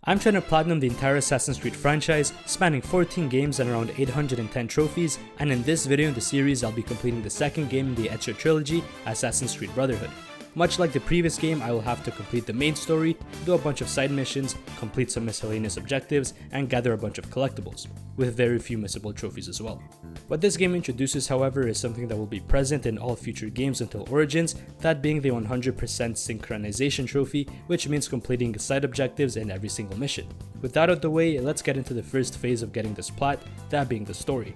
I'm trying to platinum the entire Assassin's Creed franchise, spanning 14 games and around 810 trophies, and in this video in the series I'll be completing the second game in the Ezio trilogy, Assassin's Creed Brotherhood. Much like the previous game, I will have to complete the main story, do a bunch of side missions, complete some miscellaneous objectives, and gather a bunch of collectibles, with very few missable trophies as well. What this game introduces, however, is something that will be present in all future games until Origins, that being the 100% synchronization trophy, which means completing side objectives in every single mission. With that out of the way, let's get into the first phase of getting this Plat, that being the story.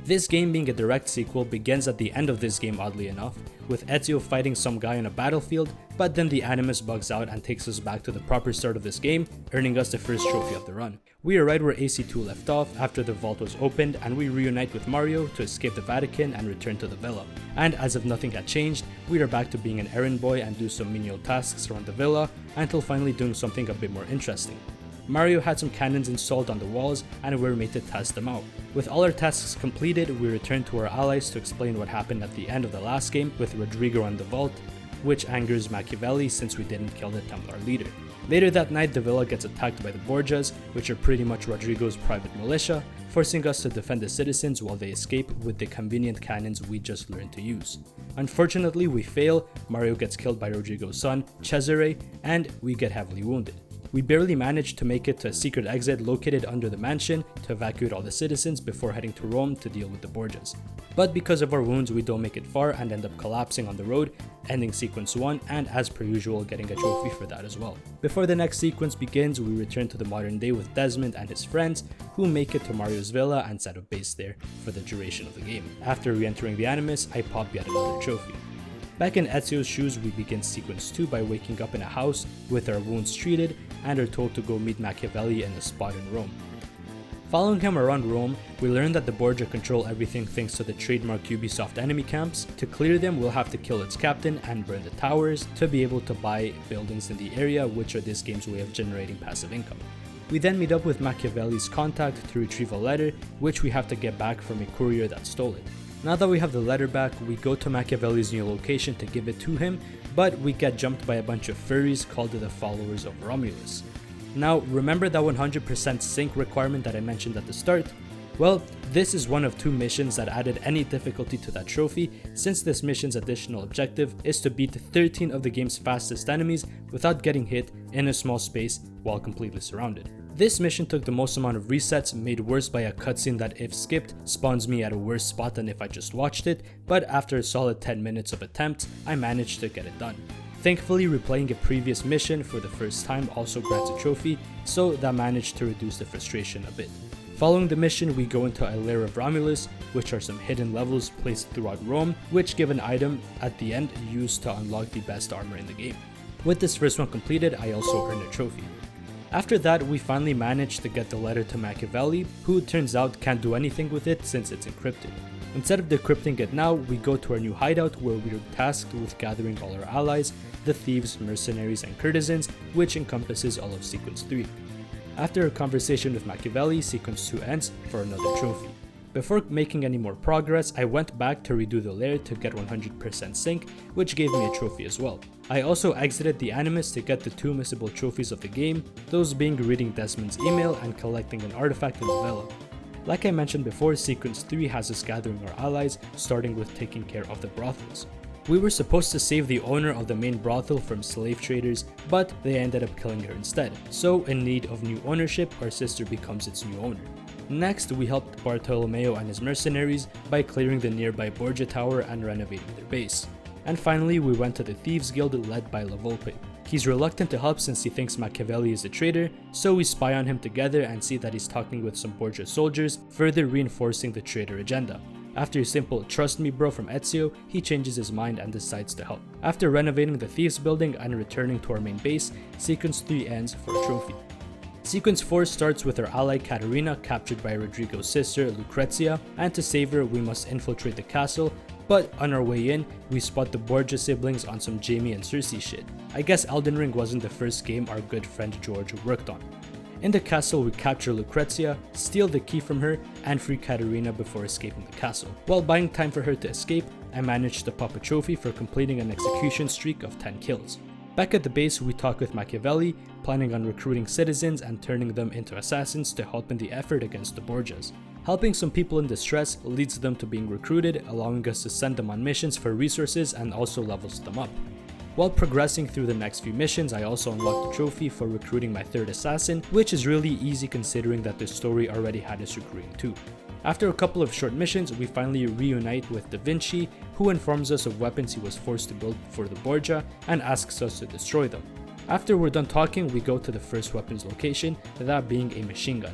This game, being a direct sequel, begins at the end of this game, oddly enough, with Ezio fighting some guy on a battlefield, but then the animus bugs out and takes us back to the proper start of this game, earning us the first trophy of the run. We are right where AC2 left off after the vault was opened, and we reunite with Mario to escape the Vatican and return to the villa. And as if nothing had changed, we are back to being an errand boy and do some menial tasks around the villa, until finally doing something a bit more interesting. Mario had some cannons installed on the walls and we were made to test them out. With all our tasks completed, we returned to our allies to explain what happened at the end of the last game with Rodrigo and the vault, which angers Machiavelli since we didn't kill the Templar leader. Later that night, the villa gets attacked by the Borgias, which are pretty much Rodrigo's private militia, forcing us to defend the citizens while they escape with the convenient cannons we just learned to use. Unfortunately, we fail, Mario gets killed by Rodrigo's son, Cesare, and we get heavily wounded. We barely managed to make it to a secret exit located under the mansion to evacuate all the citizens before heading to Rome to deal with the Borgias. But because of our wounds, we don't make it far and end up collapsing on the road, ending sequence 1 and as per usual getting a trophy for that as well. Before the next sequence begins, we return to the modern day with Desmond and his friends, who make it to Mario's villa and set up base there for the duration of the game. After re-entering the Animus, I pop yet another trophy. Back in Ezio's shoes, we begin sequence 2 by waking up in a house with our wounds treated and are told to go meet Machiavelli in a spot in Rome. Following him around Rome, we learn that the Borgia control everything thanks to the trademark Ubisoft enemy camps. To clear them, we'll have to kill its captain and burn the towers to be able to buy buildings in the area, which are this game's way of generating passive income. We then meet up with Machiavelli's contact to retrieve a letter, which we have to get back from a courier that stole it. Now that we have the letter back, we go to Machiavelli's new location to give it to him, but we get jumped by a bunch of furries called the followers of Romulus. Now, remember that 100% sync requirement that I mentioned at the start? Well, this is one of 2 missions that added any difficulty to that trophy, since this mission's additional objective is to beat 13 of the game's fastest enemies without getting hit in a small space while completely surrounded. This mission took the most amount of resets, made worse by a cutscene that if skipped spawns me at a worse spot than if I just watched it, but after a solid 10 minutes of attempts, I managed to get it done. Thankfully, replaying a previous mission for the first time also grants a trophy, so that managed to reduce the frustration a bit. Following the mission, we go into a lair of Romulus, which are some hidden levels placed throughout Rome, which give an item at the end used to unlock the best armor in the game. With this first one completed, I also earned a trophy. After that, we finally managed to get the letter to Machiavelli, who turns out can't do anything with it since it's encrypted. Instead of decrypting it now, we go to our new hideout where we are tasked with gathering all our allies, the thieves, mercenaries, and courtesans, which encompasses all of sequence 3. After a conversation with Machiavelli, sequence 2 ends for another trophy. Before making any more progress, I went back to redo the lair to get 100% sync, which gave me a trophy as well. I also exited the Animus to get the 2 missable trophies of the game, those being reading Desmond's email and collecting an artifact in the villa. Like I mentioned before, sequence 3 has us gathering our allies, starting with taking care of the brothels. We were supposed to save the owner of the main brothel from slave traders, but they ended up killing her instead, so in need of new ownership, our sister becomes its new owner. Next, we helped Bartolomeo and his mercenaries by clearing the nearby Borgia tower and renovating their base. And finally, we went to the Thieves Guild led by La Volpe. He's reluctant to help since he thinks Machiavelli is a traitor, so we spy on him together and see that he's talking with some Borgia soldiers, further reinforcing the traitor agenda. After a simple "trust me bro" from Ezio, he changes his mind and decides to help. After renovating the Thieves building and returning to our main base, sequence 3 ends for a trophy. Sequence 4 starts with our ally Caterina captured by Rodrigo's sister Lucrezia, and to save her we must infiltrate the castle, but on our way in, we spot the Borgia siblings on some Jamie and Cersei shit. I guess Elden Ring wasn't the first game our good friend George worked on. In the castle, we capture Lucrezia, steal the key from her, and free Caterina before escaping the castle. While buying time for her to escape, I managed to pop a trophy for completing an execution streak of 10 kills. Back at the base, we talk with Machiavelli, planning on recruiting citizens and turning them into assassins to help in the effort against the Borgias. Helping some people in distress leads them to being recruited, allowing us to send them on missions for resources and also levels them up. While progressing through the next few missions, I also unlocked a trophy for recruiting my third assassin, which is really easy considering that the story already had us recruiting two. After a couple of short missions, we finally reunite with Da Vinci, who informs us of weapons he was forced to build for the Borgia and asks us to destroy them. After we're done talking, we go to the first weapons location, that being a machine gun.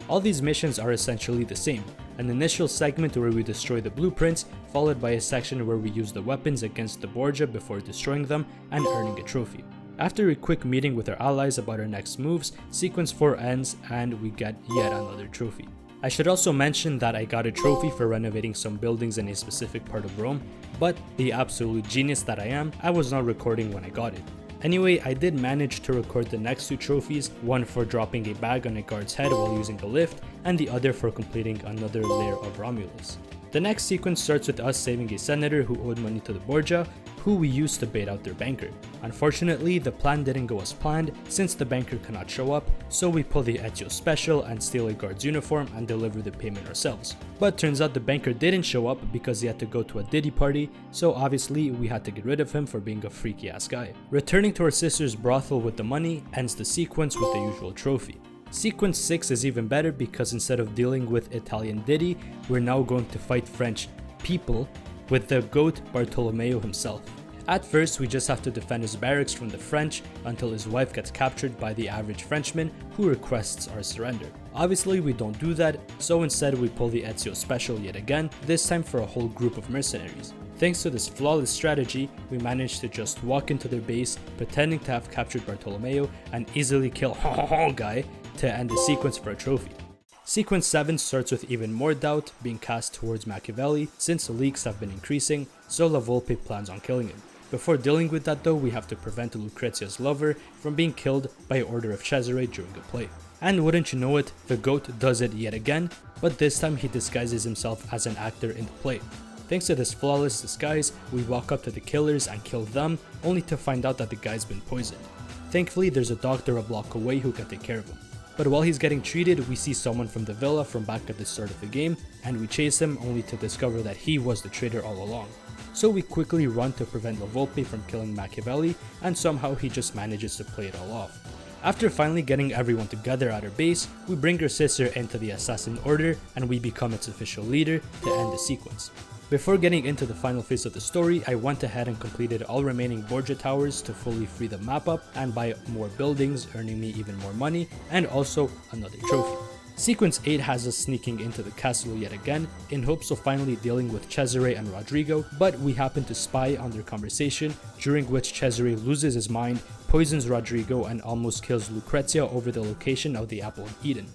All these missions are essentially the same, an initial segment where we destroy the blueprints, followed by a section where we use the weapons against the Borgia before destroying them and earning a trophy. After a quick meeting with our allies about our next moves, sequence 4 ends and we get yet another trophy. I should also mention that I got a trophy for renovating some buildings in a specific part of Rome, but the absolute genius that I am, I was not recording when I got it. Anyway, I did manage to record the next two trophies, one for dropping a bag on a guard's head while using a lift, and the other for completing another layer of Romulus. The next sequence starts with us saving a senator who owed money to the Borgia, who we used to bait out their banker. Unfortunately, the plan didn't go as planned since the banker cannot show up, so we pull the Ezio special and steal a guard's uniform and deliver the payment ourselves. But turns out the banker didn't show up because he had to go to a Diddy party, so obviously we had to get rid of him for being a freaky ass guy. Returning to our sister's brothel with the money ends the sequence with the usual trophy. Sequence 6 is even better because instead of dealing with Italian Diddy, we're now going to fight French people with the goat Bartolomeo himself. At first, we just have to defend his barracks from the French until his wife gets captured by the average Frenchman who requests our surrender. Obviously, we don't do that, so instead we pull the Ezio special yet again, this time for a whole group of mercenaries. Thanks to this flawless strategy, we managed to just walk into their base, pretending to have captured Bartolomeo, and easily kill guy to end the sequence for a trophy. Sequence 7 starts with even more doubt being cast towards Machiavelli since leaks have been increasing, so La Volpe plans on killing him. Before dealing with that though, we have to prevent Lucrezia's lover from being killed by order of Cesare during a play. And wouldn't you know it, the goat does it yet again, but this time he disguises himself as an actor in the play. Thanks to this flawless disguise, we walk up to the killers and kill them, only to find out that the guy's been poisoned. Thankfully, there's a doctor a block away who can take care of him. But while he's getting treated, we see someone from the villa from back at the start of the game, and we chase him only to discover that he was the traitor all along. So we quickly run to prevent La Volpe from killing Machiavelli, and somehow he just manages to play it all off. After finally getting everyone together at our base, we bring her sister into the Assassin Order, and we become its official leader to end the sequence. Before getting into the final phase of the story, I went ahead and completed all remaining Borgia towers to fully free the map up and buy more buildings, earning me even more money, and also another trophy. Sequence 8 has us sneaking into the castle yet again, in hopes of finally dealing with Cesare and Rodrigo, but we happen to spy on their conversation, during which Cesare loses his mind, poisons Rodrigo, and almost kills Lucrezia over the location of the Apple of Eden.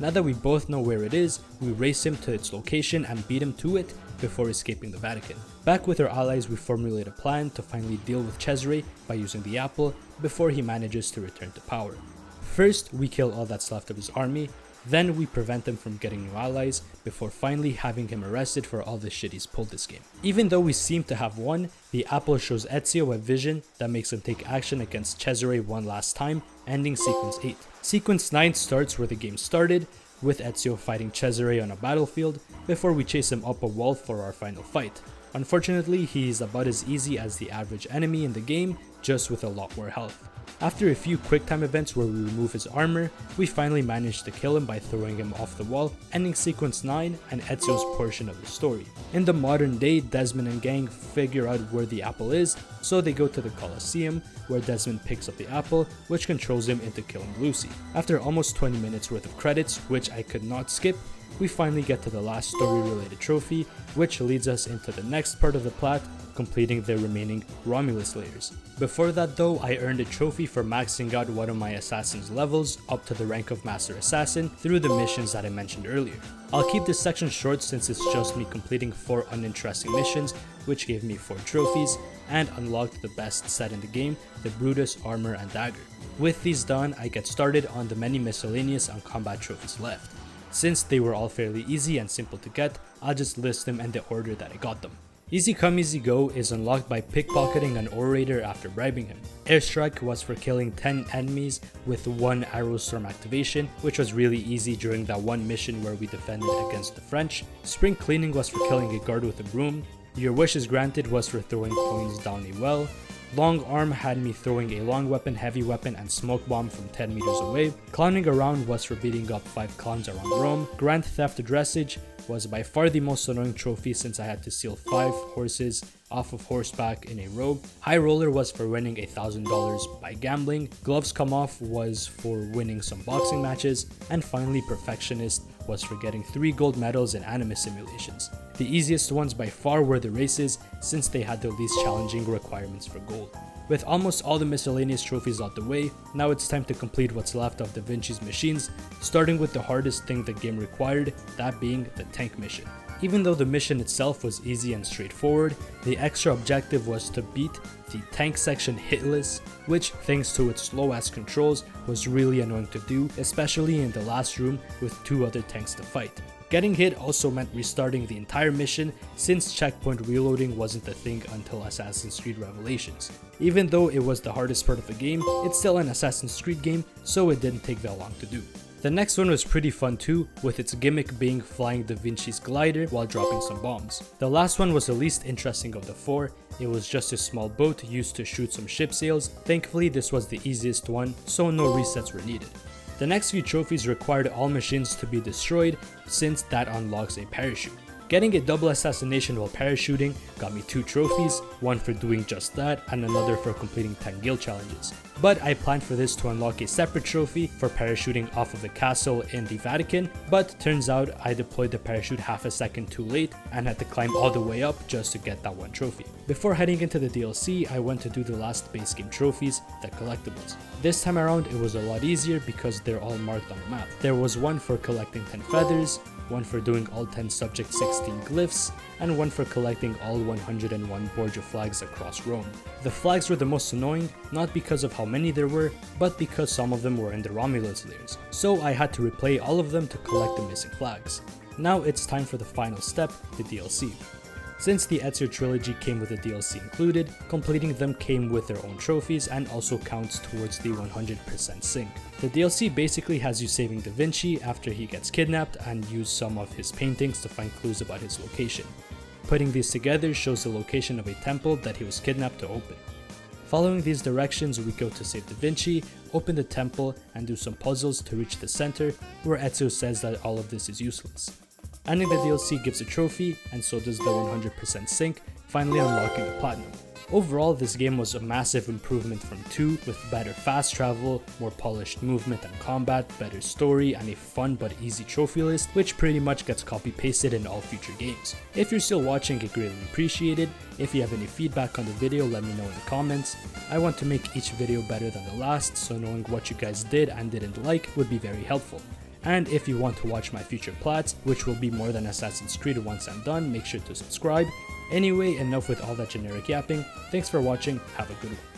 Now that we both know where it is, we race him to its location and beat him to it before escaping the Vatican. Back with our allies, we formulate a plan to finally deal with Cesare by using the apple before he manages to return to power. First, we kill all that's left of his army, then we prevent him from getting new allies before finally having him arrested for all the shit he's pulled this game. Even though we seem to have won, the apple shows Ezio a vision that makes him take action against Cesare one last time, ending sequence 8. Sequence 9 starts where the game started, with Ezio fighting Cesare on a battlefield before we chase him up a wall for our final fight. Unfortunately, he's about as easy as the average enemy in the game, just with a lot more health. After a few quick time events where we remove his armor, we finally manage to kill him by throwing him off the wall, ending sequence 9 and Ezio's portion of the story. In the modern day, Desmond and gang figure out where the apple is, so they go to the Colosseum, where Desmond picks up the apple, which controls him into killing Lucy. After almost 20 minutes worth of credits, which I could not skip, we finally get to the last story related trophy, which leads us into the next part of the Plat, completing the remaining Romulus layers. Before that though, I earned a trophy for maxing out one of my assassin's levels up to the rank of Master Assassin through the missions that I mentioned earlier. I'll keep this section short since it's just me completing 4 uninteresting missions, which gave me 4 trophies, and unlocked the best set in the game, the Brutus Armor and Dagger. With these done, I get started on the many miscellaneous and combat trophies left. Since they were all fairly easy and simple to get, I'll just list them in the order that I got them. Easy Come Easy Go is unlocked by pickpocketing an orator after bribing him. Airstrike was for killing 10 enemies with 1 arrow storm activation, which was really easy during that one mission where we defended against the French. Spring Cleaning was for killing a guard with a broom. Your Wish is Granted was for throwing coins down a well. Long Arm had me throwing a long weapon, heavy weapon, and smoke bomb from 10 meters away. Clowning Around was for beating up 5 clowns around Rome. Grand Theft Dressage was by far the most annoying trophy since I had to steal 5 horses off of horseback in a row. High Roller was for winning $1,000 by gambling. Gloves Come Off was for winning some boxing matches. And finally, Perfectionist was for getting 3 gold medals in anime simulations. The easiest ones by far were the races, since they had the least challenging requirements for gold. With almost all the miscellaneous trophies out the way, now it's time to complete what's left of Da Vinci's machines, starting with the hardest thing the game required, that being the tank mission. Even though the mission itself was easy and straightforward, the extra objective was to beat the tank section hitless, which thanks to its slow ass controls was really annoying to do, especially in the last room with 2 other tanks to fight. Getting hit also meant restarting the entire mission since checkpoint reloading wasn't a thing until Assassin's Creed Revelations. Even though it was the hardest part of the game, it's still an Assassin's Creed game, so it didn't take that long to do. The next one was pretty fun too, with its gimmick being flying Da Vinci's glider while dropping some bombs. The last one was the least interesting of the 4, it was just a small boat used to shoot some ship sails. Thankfully this was the easiest one, so no resets were needed. The next few trophies required all machines to be destroyed since that unlocks a parachute. Getting a double assassination while parachuting got me 2 trophies, one for doing just that and another for completing 10 guild challenges. But I planned for this to unlock a separate trophy for parachuting off of a castle in the Vatican, but turns out I deployed the parachute half a second too late and had to climb all the way up just to get that one trophy. Before heading into the DLC, I went to do the last base game trophies, the collectibles. This time around it was a lot easier because they're all marked on the map. There was one for collecting 10 feathers, one for doing all 10 subject 16 glyphs, and one for collecting all 101 Borgia flags across Rome. The flags were the most annoying, not because of how many there were, but because some of them were in the Romulus layers, so I had to replay all of them to collect the missing flags. Now it's time for the final step, the DLC. Since the Ezio trilogy came with the DLC included, completing them came with their own trophies and also counts towards the 100% sync. The DLC basically has you saving Da Vinci after he gets kidnapped and use some of his paintings to find clues about his location. Putting these together shows the location of a temple that he was kidnapped to open. Following these directions, we go to save Da Vinci, open the temple, and do some puzzles to reach the center, where Ezio says that all of this is useless. Ending the DLC gives a trophy, and so does the 100% sync, finally unlocking the platinum. Overall, this game was a massive improvement from 2, with better fast travel, more polished movement and combat, better story, and a fun but easy trophy list, which pretty much gets copy-pasted in all future games. If you're still watching, I greatly appreciate it. If you have any feedback on the video, let me know in the comments. I want to make each video better than the last, so knowing what you guys did and didn't like would be very helpful. And if you want to watch my future plats, which will be more than Assassin's Creed once I'm done, make sure to subscribe. Anyway, enough with all that generic yapping. Thanks for watching, have a good one.